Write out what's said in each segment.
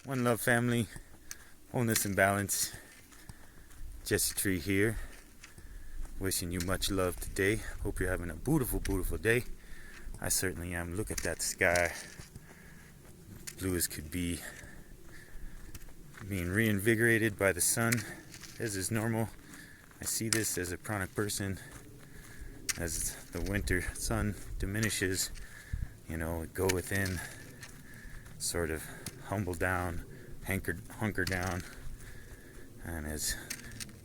One love family, wholeness and balance. Jesse Tree here. Wishing you much love today. Hope you're having a beautiful, beautiful day. I certainly am. Look at that sky. Blue as could be. Being reinvigorated by the sun, as is normal. I see this as a pranic person. As the winter sun diminishes, go within, sort of humble down, hunker down, and as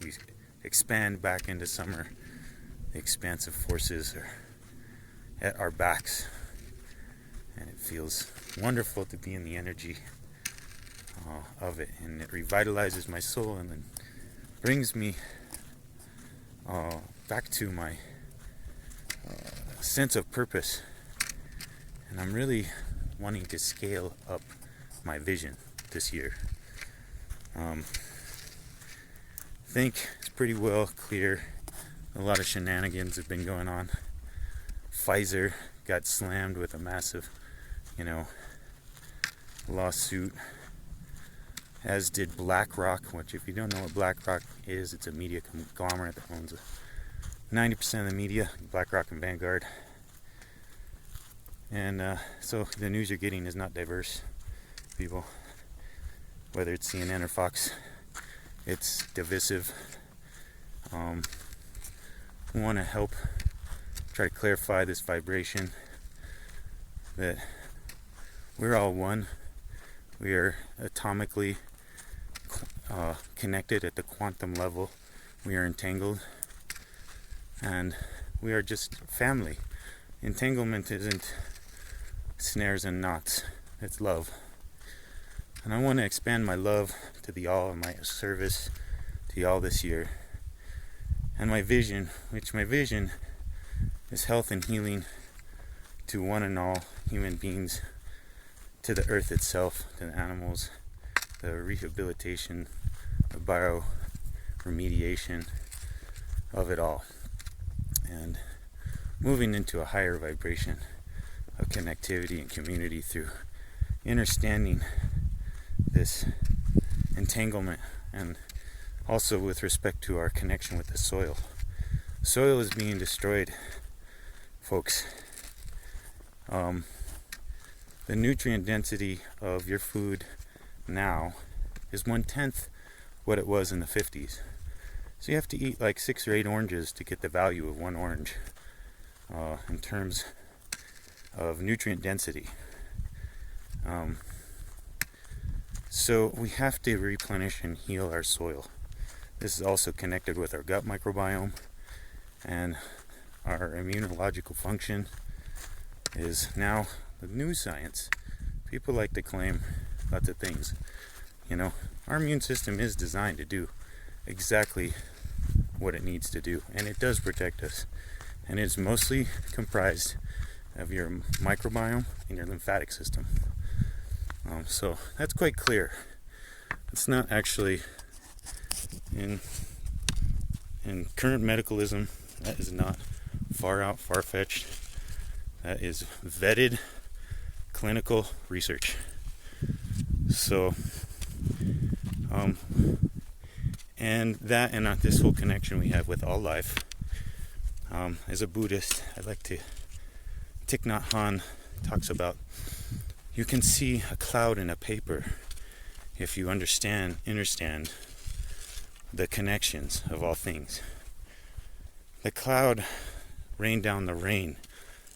we expand back into summer, the expansive forces are at our backs, and it feels wonderful to be in the energy of it, and it revitalizes my soul and then brings me back to my sense of purpose. And I'm really wanting to scale up my vision this year. I think it's pretty well clear. A lot of shenanigans have been going on. Pfizer got slammed with a massive, lawsuit, as did BlackRock, which, if you don't know what BlackRock is, it's a media conglomerate that owns 90% of the media, BlackRock and Vanguard. And so the news you're getting is not diverse, people. Whether it's CNN or Fox, it's divisive. We want to help try to clarify this vibration that we're all one. We are atomically connected at the quantum level. We are entangled, and we are just family. Entanglement isn't snares and knots, it's love. And I want to expand my love to the all and my service to y'all this year. And my vision is health and healing to one and all human beings, to the earth itself, to the animals, the rehabilitation, the bioremediation of it all, and moving into a higher vibration of connectivity and community through understanding this entanglement, and also with respect to our connection with the soil. Soil is being destroyed, folks. The nutrient density of your food now is 1/10 what it was in the 50s. So you have to eat like 6 or 8 oranges to get the value of one orange in terms of nutrient density. So we have to replenish and heal our soil. This is also connected with our gut microbiome, and our immunological function is now the new science. People like to claim lots of things. Our immune system is designed to do exactly what it needs to do, and it does protect us. And it's mostly comprised of your microbiome and your lymphatic system. So that's quite clear. It's not actually in current medicalism. That is not far-fetched. That is vetted clinical research. So, and this whole connection we have with all life. As a Buddhist, I like to. Thich Nhat Hanh talks about, you can see a cloud in a paper if you understand the connections of all things. The cloud rained down the rain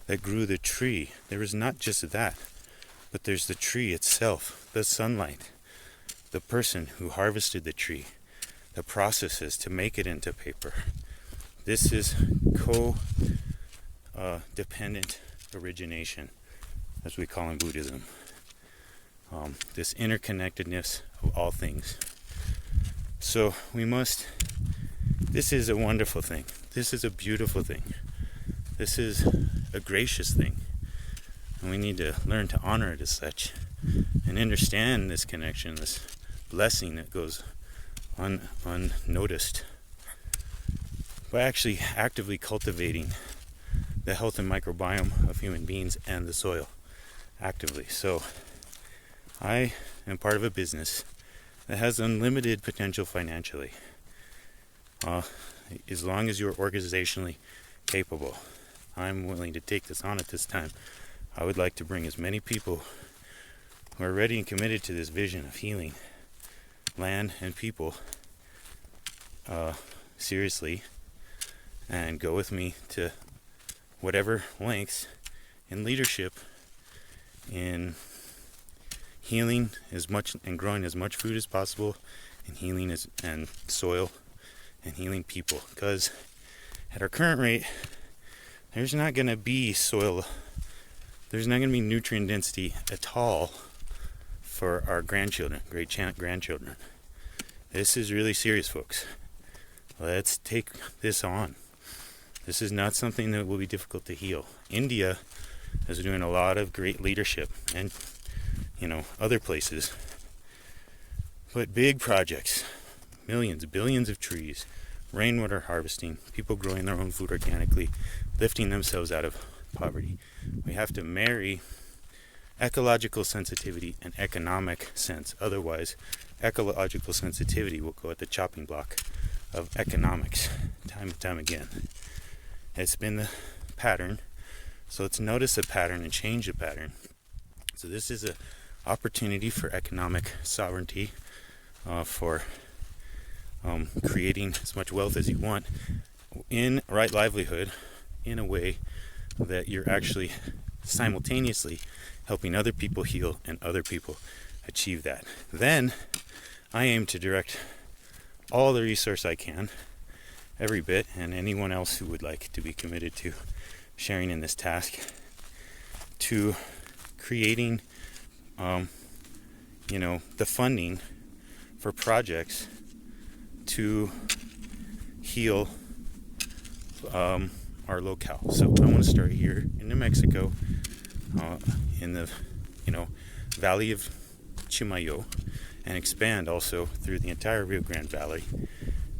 that grew the tree. There is not just that, but there's the tree itself, the sunlight, the person who harvested the tree, the processes to make it into paper. This is co-dependent origination, as we call in Buddhism. This interconnectedness of all things. So this is a wonderful thing. This is a beautiful thing. This is a gracious thing. And we need to learn to honor it as such, and understand this connection, this blessing that goes unnoticed, by actually actively cultivating the health and microbiome of human beings and the soil actively. So I am part of a business that has unlimited potential financially, as long as you're organizationally capable. I'm willing to take this on at this time. I would like to bring as many people who are ready and committed to this vision of healing land and people seriously, and go with me to whatever lengths in leadership, in healing as much and growing as much food as possible, and healing and soil, and healing people. Because at our current rate, there's not going to be soil, there's not going to be nutrient density at all for our grandchildren, great grandchildren. This is really serious, folks. Let's take this on. This is not something that will be difficult to heal. India is doing a lot of great leadership, and other places. But big projects, millions, billions of trees, rainwater harvesting, people growing their own food organically, lifting themselves out of poverty. We have to marry ecological sensitivity and economic sense. Otherwise, ecological sensitivity will go at the chopping block of economics time and time again. It's been the pattern. So let's notice the pattern and change the pattern. So this is an opportunity for economic sovereignty, for creating as much wealth as you want in right livelihood, in a way that you're actually simultaneously helping other people heal and other people achieve that. Then I aim to direct all the resource I can, every bit, and anyone else who would like to be committed to sharing in this task, to creating the funding for projects to heal our locale. So I want to start here in New Mexico, in the valley of Chimayo, and expand also through the entire Rio Grande Valley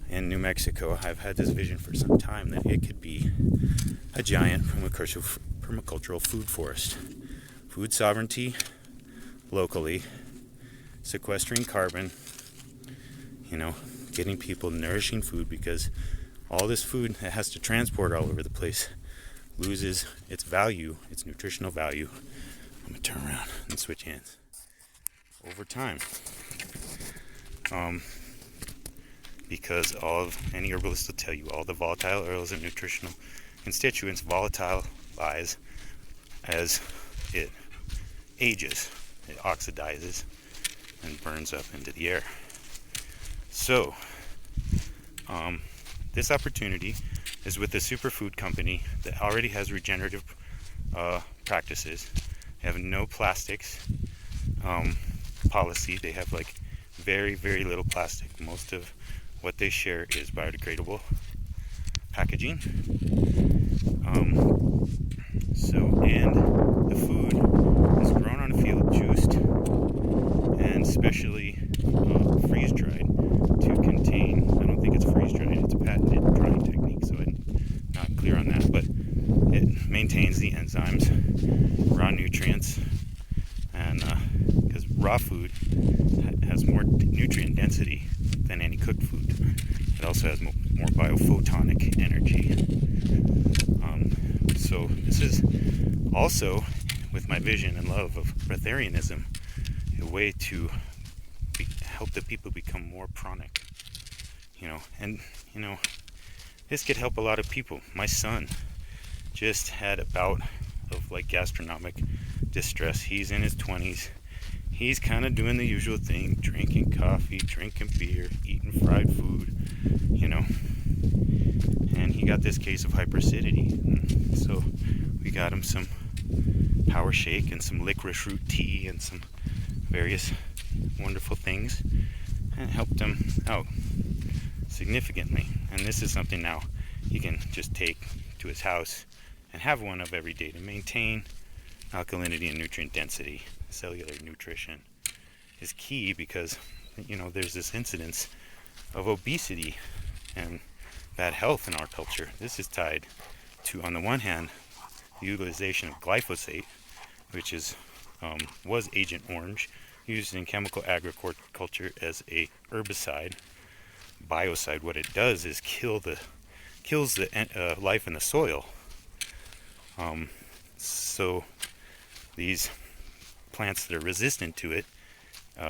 in New Mexico. I've had this vision for some time that it could be a giant permacultural food forest. Food sovereignty locally, sequestering carbon, getting people nourishing food, because all this food that has to transport all over the place loses its value, its nutritional value. I'm going to turn around and switch hands. Over time, because any herbalist will tell you all the volatile oils and nutritional constituents volatilize as it ages. It oxidizes and burns up into the air. So, this opportunity is with a superfood company that already has regenerative practices. They have no plastics policy. They have very, very little plastic. Most of what they share is biodegradable packaging. And the food is grown on a field, juiced, and specially freeze-dried to contain, I don't think it's freeze-dried, it's a patented drying technique, so I'm not clear on that, but it maintains the enzymes, raw nutrients, and because raw food has more nutrient density than any cooked food. It also has more biophotonic energy. So this is also, with my vision and love of breatharianism, a way to help the people become more pranic. This could help a lot of people. My son just had a bout of gastronomic distress. He's in his 20s. He's kind of doing the usual thing, drinking coffee, drinking beer, eating fried food, and he got this case of hyperacidity. So we got him some power shake and some licorice root tea and some various wonderful things, and it helped him out significantly. And this is something now he can just take to his house and have one of every day to maintain alkalinity and nutrient density. Cellular nutrition is key, because there's this incidence of obesity and bad health in our culture. This is tied to, on the one hand, the utilization of glyphosate, which was Agent Orange used in chemical agriculture as a herbicide, biocide. What it does is kills the life in the soil. So these plants that are resistant to it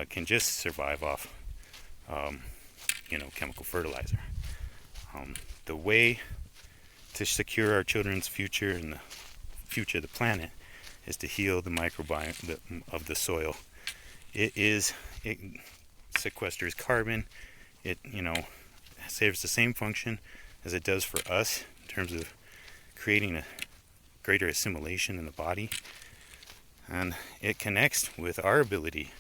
can just survive off, chemical fertilizer. The way to secure our children's future and the future of the planet is to heal the microbiome of the soil. It sequesters carbon. It serves the same function as it does for us in terms of creating a greater assimilation in the body, and it connects with our ability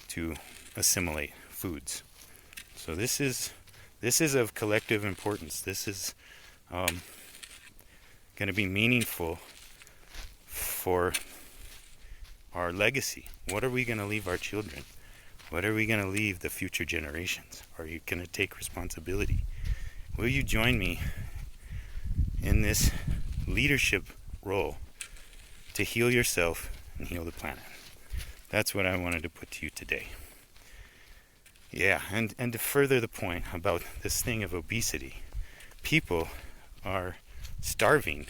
to assimilate foods. So this is of collective importance. This is going to be meaningful for our legacy. What are we going to leave our children? What are we going to leave the future generations? Are you going to take responsibility? Will you join me in this leadership role to heal yourself and heal the planet? That's what I wanted to put to you today. Yeah, and to further the point about this thing of obesity, people are starving.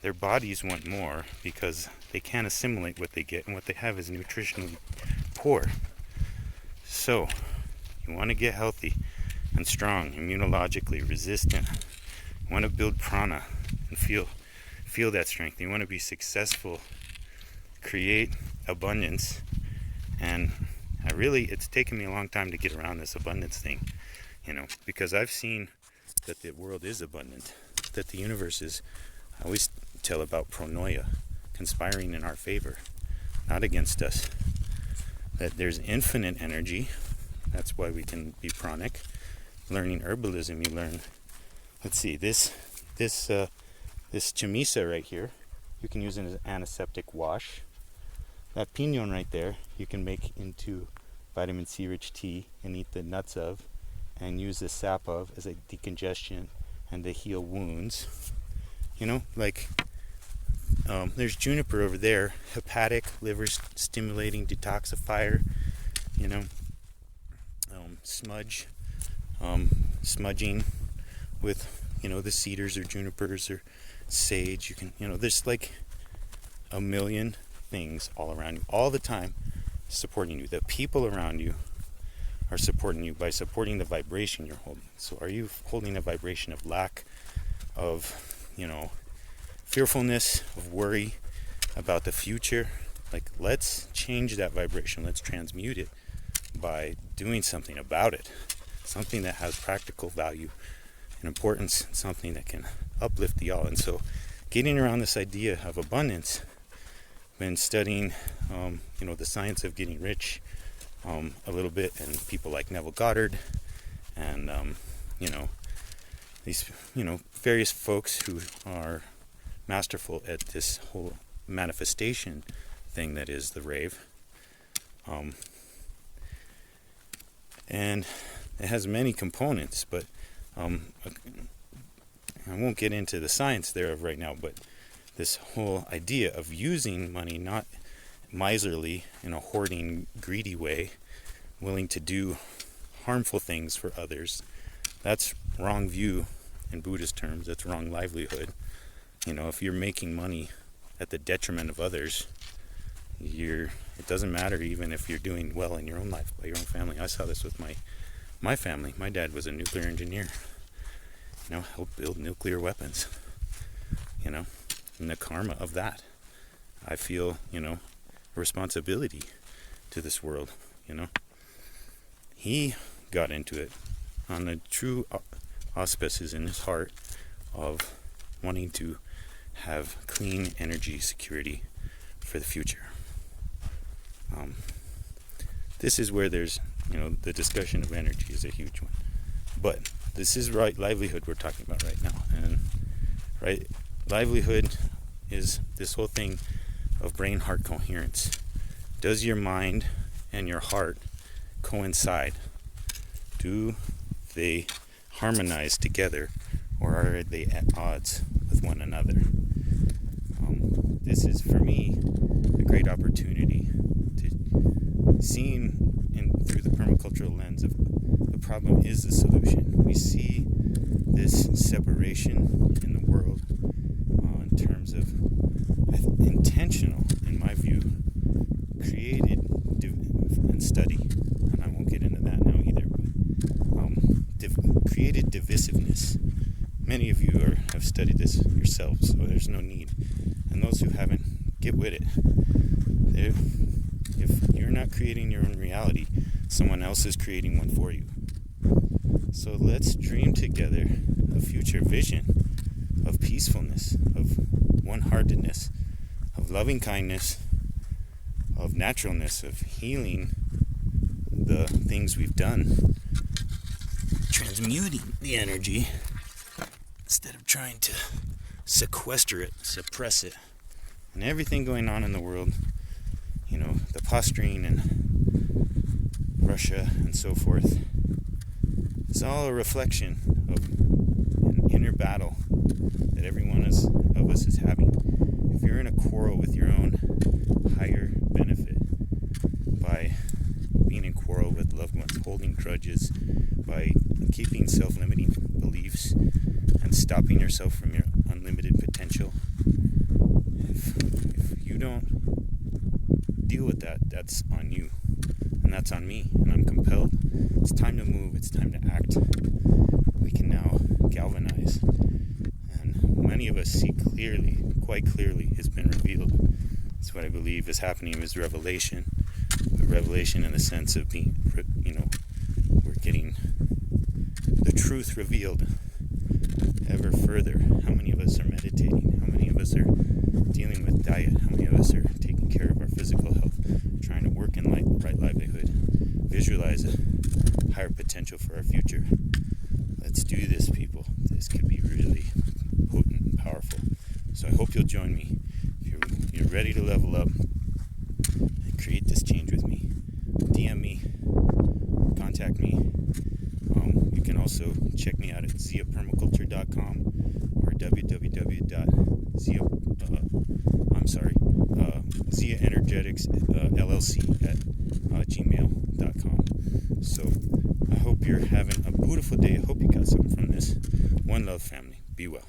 Their bodies want more because they can't assimilate what they get, and what they have is nutritionally poor. So, you want to get healthy and strong, immunologically resistant. You want to build prana and feel that strength. You want to be successful, create abundance, and it's taken me a long time to get around this abundance thing, because I've seen that the world is abundant, that the universe is, I always tell about pronoia, conspiring in our favor, not against us, that there's infinite energy. That's why we can be pranic. Learning herbalism, you learn, let's see, this chamisa right here, you can use it as an antiseptic wash. That pinon right there, you can make into vitamin C rich tea and eat the nuts of, and use the sap of as a decongestion and to heal wounds. There's juniper over there, hepatic, liver stimulating detoxifier, smudging with, the cedars or junipers or sage. You can, there's like a million things all around you, all the time, supporting you. The people around you are supporting you by supporting the vibration you're holding. So are you holding a vibration of lack, of, fearfulness, of worry about the future? Like, let's change that vibration. Let's transmute it by doing something about it. Something that has practical value and importance, something that can uplift the all. And so getting around this idea of abundance, been studying, the science of getting rich a little bit, and people like Neville Goddard and, these, various folks who are masterful at this whole manifestation thing that is the rave. And it has many components, but I won't get into the science thereof right now, but this whole idea of using money not miserly, in a hoarding, greedy way, willing to do harmful things for others, that's wrong view in Buddhist terms. That's wrong livelihood. If you're making money at the detriment of others, it doesn't matter even if you're doing well in your own life, by your own family. I saw this with my family. My dad was a nuclear engineer, helped build nuclear weapons, and the karma of that. I feel, a responsibility to this world, He got into it on the true auspices in his heart of wanting to have clean energy security for the future. This is where there's, the discussion of energy is a huge one. But this is right livelihood we're talking about right now. And right livelihood is this whole thing of brain-heart coherence. Does your mind and your heart coincide? Do they harmonize together, or are they at odds with one another? This is, for me, a great opportunity to seeing through the permacultural lens of the problem is the solution. We see this separation in the world in terms of intentional, in my view, created and study, and I won't get into that now either, but created divisiveness. Many of you have studied this yourselves, so there's no need. And those who haven't, get with it. If you're not creating your own reality, someone else is creating one for you. So let's dream together a future vision of peacefulness, of one-heartedness, of loving kindness, of naturalness, of healing the things we've done, transmuting the energy instead of trying to sequester it, suppress it. And everything going on in the world, the posturing and Russia and so forth, it's all a reflection of an inner battle that every one of us is having. If you're in a quarrel with your own higher benefit by being in quarrel with loved ones, holding grudges, by keeping self-limiting beliefs and stopping yourself from your unlimited potential, if you don't deal with that, that's on you, and that's on me, and I'm compelled. It's time to move, it's time to act. We can now galvanize, and many of us see clearly, quite clearly, has been revealed. That's what I believe is happening, is revelation. The revelation in the sense of being, we're getting the truth revealed ever further. How many of us are meditating? How many of us are dealing with diet? How many of us are taking care of our physical health, trying to work in right livelihood, visualize a higher potential for our future? Let's do this, people. This could be really potent and powerful. So I hope you'll join me. If you're ready to level up and create this change with me, DM me, contact me. You can also check me out at ziapermaculture.com or Zia Energetics LLC at gmail.com. So I hope you're having a beautiful day. I hope you got something from this. One love, family. Be well.